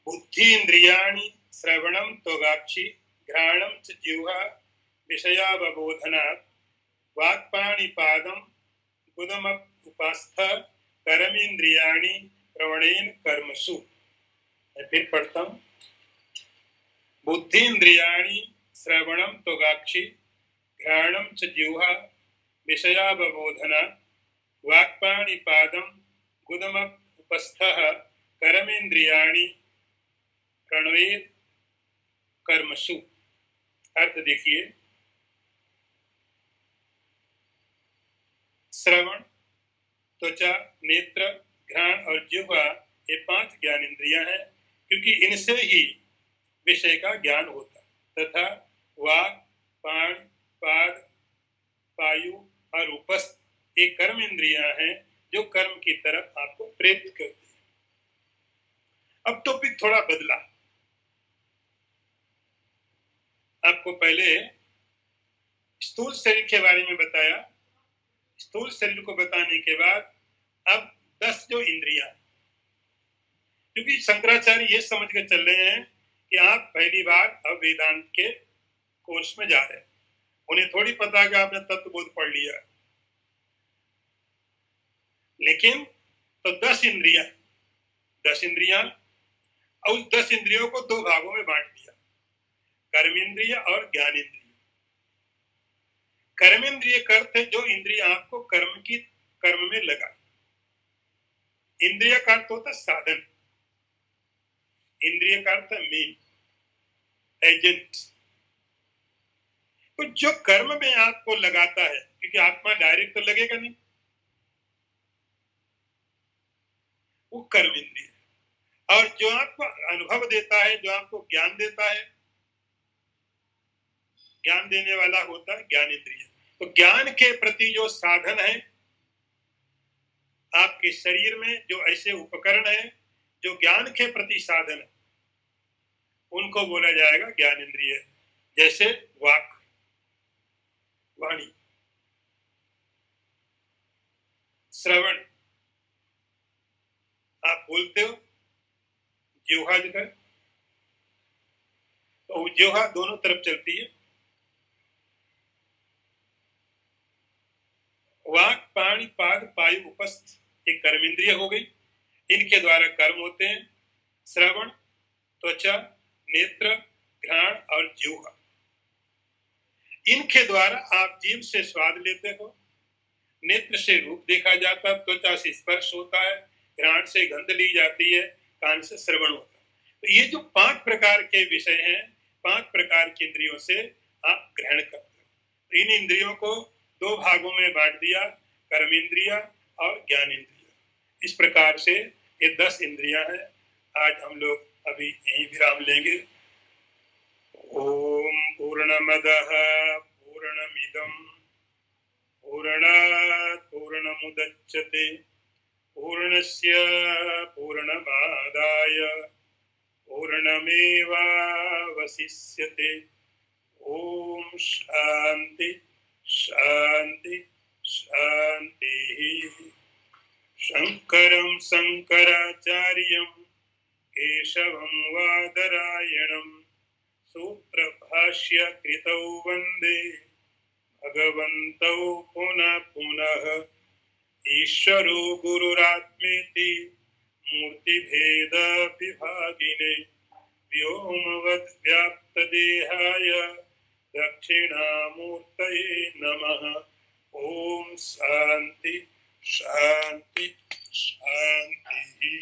[SPEAKER 1] बुद्धीन्द्रियाणि श्रवणं त्वगाक्षि घ्राणं च जिह्वा विषयावबोधनात् वाक्पाणिपादं गुदमुपस्थ कर्मेन्द्रियाणि प्रवणेन कर्मसु। मैं फिर पढ़ता हूँ। बुद्धीन्द्रियाणि श्रवणं त्वगाक्षि घ्राणं च जिह्वा विषयावबोधनात् वाक्पाणिपादं गुदमुपस्थः कर्मेन्द्रियाणि प्रणवेन कर्मसु। अर्थ देखिए, श्रवण, त्वचा, नेत्र, घ्राण और जिह्वा ये 5 ज्ञान इंद्रियां हैं, क्योंकि इनसे ही विषय का ज्ञान होता है। तथा वाक, पाण, पाद, पायु और उपस्थ ये कर्म इंद्रियां हैं जो कर्म की तरफ आपको प्रेरित करती है। अब टॉपिक थोड़ा बदला। आपको पहले स्थूल शरीर के बारे में बताया। स्थूल शरीर को बताने के बाद अब 10 जो इंद्रियां, क्योंकि शंकराचार्य ये समझ के चल रहे हैं कि आप पहली बार अब वेदांत के कोर्स में जा रहे हैं। उन्हें थोड़ी पता कि आपने तत्वबोध पढ़ लिया, लेकिन तो 10 इंद्रियां और उस 10 इंद्रियों को 2 भागों में बांट दिया, कर्मेंद्रिय और ज्ञानेंद्रिय। कर्मेंद्रिय का अर्थ है जो इंद्रिय आपको कर्म में लगा। इंद्रिय का अर्थ होता साधन, इंद्रिय का अर्थ मीन, एजेंट। तो जो कर्म में आपको लगाता है, क्योंकि आत्मा डायरेक्ट तो लगेगा नहीं, वो कर्म इंद्रिय। और जो आपको अनुभव देता है, जो आपको ज्ञान देता है, ज्ञान देने वाला होता है ज्ञान इंद्रिय। तो ज्ञान के प्रति जो साधन है आपके शरीर में, जो ऐसे उपकरण है जो ज्ञान के प्रति साधन है, उनको बोला जाएगा ज्ञान इंद्रिय। जैसे वाक, वाणी, श्रवण, आप बोलते हो, जिह्वा जो है, तो जिह्वा दोनों तरफ चलती है। वाक, पाणी, पाद, पायु, उपस्थ एक कर्मेंद्रिय हो गई। इनके द्वारा कर्म होते हैं। श्रवण, त्वचा, नेत्र, घ्राण और जिह्वा, इनके द्वारा आप जीभ से स्वाद लेते हो, नेत्र से रूप देखा जाता है, त्वचा से स्पर्श होता है, घ्राण से गंध ली जाती है, कान से श्रवण होता है। तो ये जो 5 प्रकार के विषय हैं, 5 प्रकार की इंद्रियों से आप ग्रहण करते हो। इन इंद्रियों को 2 भागों में बांट दिया, कर्मेंद्रिय और ज्ञानेंद्रिय। इस प्रकार से ये 10 इंद्रियां हैं। आज हम लोग अभी यहीं विराम लेंगे। ओम पूर्णमदः पूर्णमिदं पूर्णात् पूर्णमुदच्यते पूर्णस्य पूर्णमादाय पूर्णमेवावशिष्यते। ओम शांति शांति शांति। शंकरं शंकराचार्यं केशवं वादरायणं सूत्रभाष्य कृतौ वंदे भगवन्तौ पुनः पुनः। ईश्वरो गुरुरात्मेति मूर्तिभेद विभागिने व्योमवद् व्याप्तदेहाय दक्षिणामूर्तये नमः। ओम शांति शांति शांति।